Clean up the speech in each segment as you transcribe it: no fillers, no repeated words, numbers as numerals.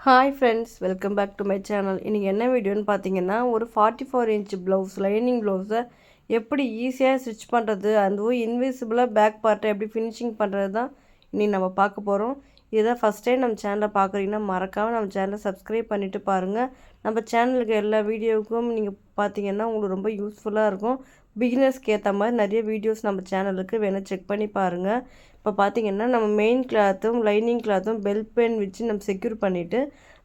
Hi friends, welcome back to my channel. இன்றைக்கி என்ன வீடியோன்னு பார்த்தீங்கன்னா, ஒரு 44 இன்ச் ப்ளவுஸ், லைனிங் ப்ளவுஸை எப்படி ஈஸியாக ஸ்டிச் பண்ணுறது, அதுவும் இன்விசிபிளாக பேக் பார்ட்டை எப்படி ஃபினிஷிங் பண்ணுறது தான் இன்றைக்கி நம்ம பார்க்க போகிறோம். இதுதான் ஃபஸ்ட் டைம் நம்ம சேனலை பார்க்குறீங்கன்னா மறக்காமல் நம்ம சேனலை சப்ஸ்கிரைப் பண்ணிவிட்டு பாருங்கள். நம்ம சேனலுக்கு எல்லா வீடியோவுக்கும் நீங்கள் பார்த்தீங்கன்னா உங்களுக்கு ரொம்ப யூஸ்ஃபுல்லாக இருக்கும். பிகினர்ஸ்க்கு ஏற்ற மாதிரி நிறைய வீடியோஸ் நம்ம சேனலுக்கு வேணால் செக் பண்ணி பாருங்கள். இப்போ பார்த்தீங்கன்னா நம்ம மெயின் கிளாத்தும் லைனிங் கிளாத்தும் பெல்ட் பென் வச்சு நம்ம செக்யூர் பண்ணிவிட்டு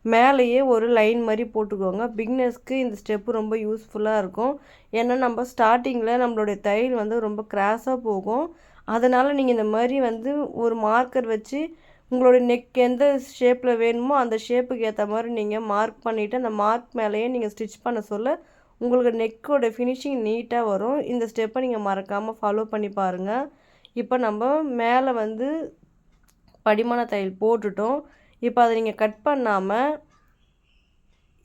மேலேயே ஒரு லைன் மாதிரி போட்டுக்கோங்க. பிகினர்ஸ்க்கு இந்த ஸ்டெப்பு ரொம்ப யூஸ்ஃபுல்லாக இருக்கும். ஏன்னா நம்ம ஸ்டார்டிங்கில் நம்மளுடைய தையல் வந்து ரொம்ப கிராஸாக போகும். அதனால் நீங்கள் இந்த மாதிரி வந்து ஒரு மார்க்கர் வச்சு உங்களுடைய நெக் எந்த ஷேப்பில் வேணுமோ அந்த ஷேப்புக்கு ஏற்ற மாதிரி நீங்கள் மார்க் பண்ணிவிட்டு அந்த மார்க் மேலேயே நீங்கள் ஸ்டிச் பண்ண சொல்ல உங்களுக்கு நெக்கோட ஃபினிஷிங் நீட்டாக வரும். இந்த ஸ்டெப்பை நீங்கள் மறக்காமல் ஃபாலோ பண்ணி பாருங்கள். இப்போ நம்ம மேலே வந்து படிமான தையல் போட்டுட்டோம். இப்போ அதை நீங்கள் கட் பண்ணாமல்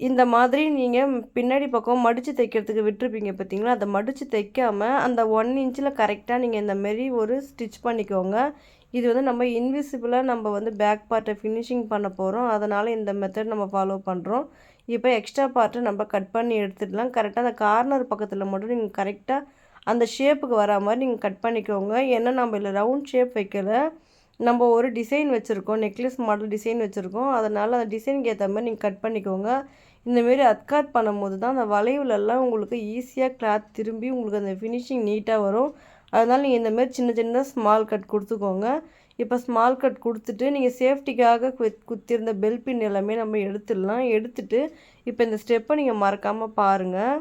இந்த மாதிரி நீங்கள் பின்னாடி பக்கம் மடித்து தைக்கிறதுக்கு விட்டுருப்பீங்க பார்த்தீங்களா, அதை மடித்து தைக்காமல் அந்த 1 இன்ச்சில் கரெக்டாக நீங்கள் இந்தமாரி ஒரு ஸ்டிச் பண்ணிக்கோங்க. இது வந்து நம்ம இன்விசிபிளாக நம்ம வந்து பேக் பார்ட்டை ஃபினிஷிங் பண்ண போகிறோம். அதனால் இந்த மெத்தட் நம்ம ஃபாலோ பண்ணுறோம். இப்போ எக்ஸ்ட்ரா பார்ட்டை நம்ம கட் பண்ணி எடுத்துடலாம். கரெக்டாக அந்த கார்னர் பக்கத்தில் மட்டும் நீங்கள் கரெக்டாக அந்த ஷேப்புக்கு வரா மாதிரி நீங்கள் கட் பண்ணிக்கோங்க. ஏன்னா நம்ம இதில் ரவுண்ட் ஷேப் வைக்கல, நம்ம ஒரு டிசைன் வச்சுருக்கோம், நெக்லஸ் மாடல் டிசைன் வச்சுருக்கோம். அதனால் அந்த டிசைனுக்கு ஏற்ற மாதிரி நீங்கள் கட் பண்ணிக்கோங்க. இந்தமாரி அத்காட் பண்ணும்போது தான் அந்த வளைவுலெல்லாம் உங்களுக்கு ஈஸியாக கிளாத் திரும்பி உங்களுக்கு அந்த ஃபினிஷிங் நீட்டாக வரும். அதனால் நீங்கள் இந்தமாரி சின்ன சின்ன ஸ்மால் கட் கொடுத்துக்கோங்க. இப்போ ஸ்மால் கட் கொடுத்துட்டு நீங்கள் சேஃப்டிக்காக குத்திருந்த பெல் பின் எல்லாமே நம்ம எடுத்துடலாம். எடுத்துட்டு இப்போ இந்த ஸ்டெப்பை நீங்கள் மறக்காமல் பாருங்கள்.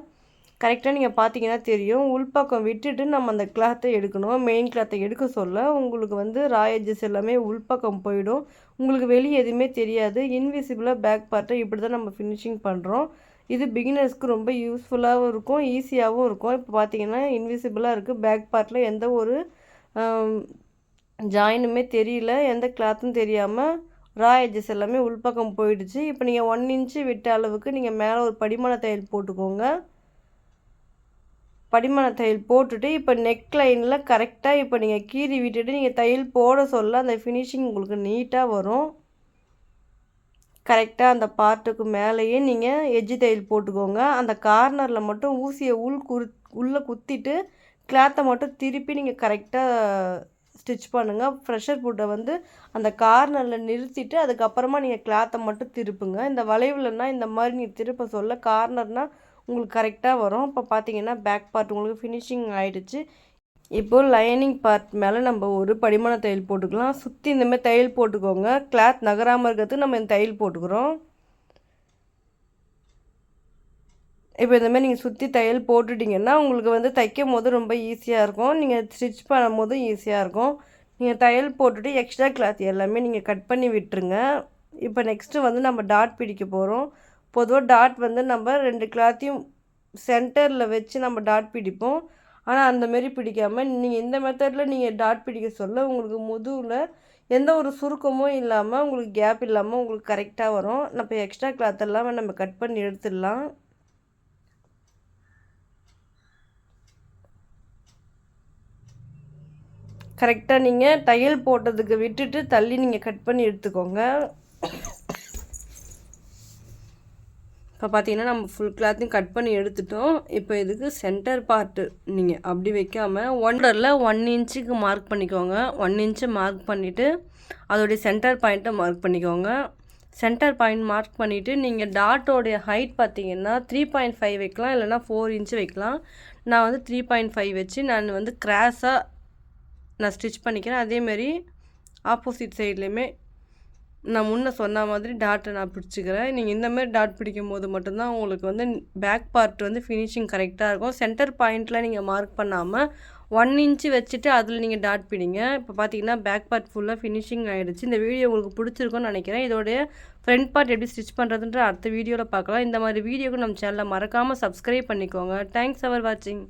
கரெக்டாக நீங்கள் பார்த்தீங்கன்னா தெரியும், உள்பக்கம் விட்டுட்டு நம்ம அந்த கிளாத்தை எடுக்கணும். மெயின் கிளாத்தை எடுக்க சொல்ல உங்களுக்கு வந்து ராயேஜஸ் எல்லாமே உள்பக்கம் போயிடும். உங்களுக்கு வெளியே எதுவுமே தெரியாது. இன்விசிபிளாக பேக் பார்ட்டை இப்படி தான் நம்ம ஃபினிஷிங் பண்ணுறோம். இது பிகினர்ஸ்க்கு ரொம்ப யூஸ்ஃபுல்லாகவும் இருக்கும், ஈஸியாகவும் இருக்கும். இப்போ பார்த்தீங்கன்னா இன்விசிபிளாக இருக்குது. பேக் பார்ட்டில் எந்த ஒரு ஜாயினுமே தெரியல, எந்த கிளாத்தும் தெரியாமல் ராயேஜஸ் எல்லாமே உள்பக்கம் போயிடுச்சு. இப்போ நீங்கள் 1 இன்ச்சு விட்ட அளவுக்கு நீங்கள் மேலே ஒரு படிமான தையல் போட்டுக்கோங்க. படிமான தையல் போட்டுட்டு இப்போ நெக் லைனில் கரெக்டாக இப்போ நீங்கள் கீறி விட்டுட்டு நீங்கள் தையல் போட சொல்ல அந்த ஃபினிஷிங் உங்களுக்கு நீட்டாக வரும். கரெக்டாக அந்த பார்ட்டுக்கு மேலேயே நீங்கள் எட்ஜி தையல் போட்டுக்கோங்க. அந்த கார்னரில் மட்டும் ஊசியை உள்ளே குத்திட்டு கிளாத்தை மட்டும் திருப்பி நீங்கள் கரெக்டாக ஸ்டிச் பண்ணுங்கள். ப்ரெஷர் ஃபுட்டை வந்து அந்த கார்னரில் நிறுத்திட்டு அதுக்கப்புறமா நீங்கள் கிளாத்தை மட்டும் திருப்புங்க. இந்த வளைவுலன்னா இந்த மாதிரி நீங்கள் திருப்ப சொல்ல கார்னர்னால் உங்களுக்கு கரெக்டாக வரும். இப்போ பார்த்தீங்கன்னா பேக் பார்ட் உங்களுக்கு ஃபினிஷிங் ஆகிடுச்சு. இப்போது லைனிங் பார்ட் மேலே நம்ம ஒரு படிமான தையல் போட்டுக்கலாம். சுற்றி இந்தமாதிரி தையல் போட்டுக்கோங்க. கிளாத் நகராமல் இருக்கிறதுக்கு நம்ம இந்த தையல் போட்டுக்கிறோம். இப்போ இந்தமாதிரி நீங்கள் சுற்றி தையல் போட்டுட்டிங்கன்னா உங்களுக்கு வந்து தைக்கும் போது ரொம்ப ஈஸியாக இருக்கும். நீங்கள் ஸ்டிச் பண்ணும் போதும் ஈஸியாக இருக்கும். நீங்கள் தையல் போட்டுட்டு எக்ஸ்ட்ரா கிளாத் எல்லாமே நீங்கள் கட் பண்ணி விட்டுருங்க. இப்போ நெக்ஸ்ட்டு வந்து நம்ம டாட் பிடிக்க போகிறோம். பொதுவாக டாட் வந்து நம்ம 2 கிளாத்தையும் சென்டரில் வச்சு நம்ம டாட் பிடிப்போம். ஆனால் அந்தமாரி பிடிக்காமல் நீங்கள் இந்த மெத்தடில் நீங்கள் டாட் பிடிக்க சொல்ல உங்களுக்கு முதுகில் எந்த ஒரு சுருக்கமும் இல்லாமல் உங்களுக்கு கேப் இல்லாமல் உங்களுக்கு கரெக்டாக வரும். நம்ம எக்ஸ்ட்ரா கிளாத் எல்லாமே நம்ம கட் பண்ணி எடுத்துடலாம். கரெக்டாக நீங்கள் தையல் போட்டதுக்கு விட்டுட்டு தள்ளி நீங்கள் கட் பண்ணி எடுத்துக்கோங்க. இப்போ பார்த்தீங்கன்னா நம்ம ஃபுல் கிளாத்தையும் கட் பண்ணி எடுத்துட்டோம். இப்போ இதுக்கு சென்டர் பார்ட்டு நீங்கள் அப்படி வைக்காமல் 1 இன்ச்சுக்கு மார்க் பண்ணிக்கோங்க. 1 இன்ச்சு மார்க் பண்ணிவிட்டு அதோடைய சென்டர் பாயிண்ட்டை மார்க் பண்ணிக்கோங்க. சென்டர் பாயிண்ட் மார்க் பண்ணிவிட்டு நீங்கள் டாட்டோடைய ஹைட் பார்த்தீங்கன்னா 3.5 வைக்கலாம், இல்லைனா 4 இன்ச்சு வைக்கலாம். நான் வந்து 3.5 வச்சு நான் வந்து கிராஸாக நான் ஸ்டிச் பண்ணிக்கிறேன். அதேமாரி ஆப்போசிட் சைட்லேயுமே நான் முன்ன சொன்ன மாதிரி டாட்டை நான் பிடிச்சிக்கிறேன். நீங்கள் இந்தமாரி டாட் பிடிக்கும் போது மட்டும்தான் உங்களுக்கு வந்து பேக் பார்ட் வந்து ஃபினிஷிங் கரெக்டாக இருக்கும். சென்டர் பாயிண்ட்டில் நீங்கள் மார்க் பண்ணாமல் 1 இன்ச்சு வச்சுட்டு அதில் நீங்கள் டாட் பிடிங்க. இப்போ பார்த்தீங்கன்னா பேக் பார்ட் ஃபுல்லாக ஃபினிஷிங் ஆகிடுச்சு. இந்த வீடியோ உங்களுக்கு பிடிச்சிருக்குன்னு நினைக்கிறேன். இதோடைய ஃப்ரண்ட் பார்ட் எப்படி ஸ்டிச் பண்ணுறதுன்ற அடுத்த வீடியோவில் பார்க்கலாம். இந்த மாதிரி வீடியோக்கு நம்ம சேனலை மறக்காமல் சப்ஸ்கிரைப் பண்ணிக்கோங்க. தேங்க்ஸ் ஃபார் வாட்சிங்.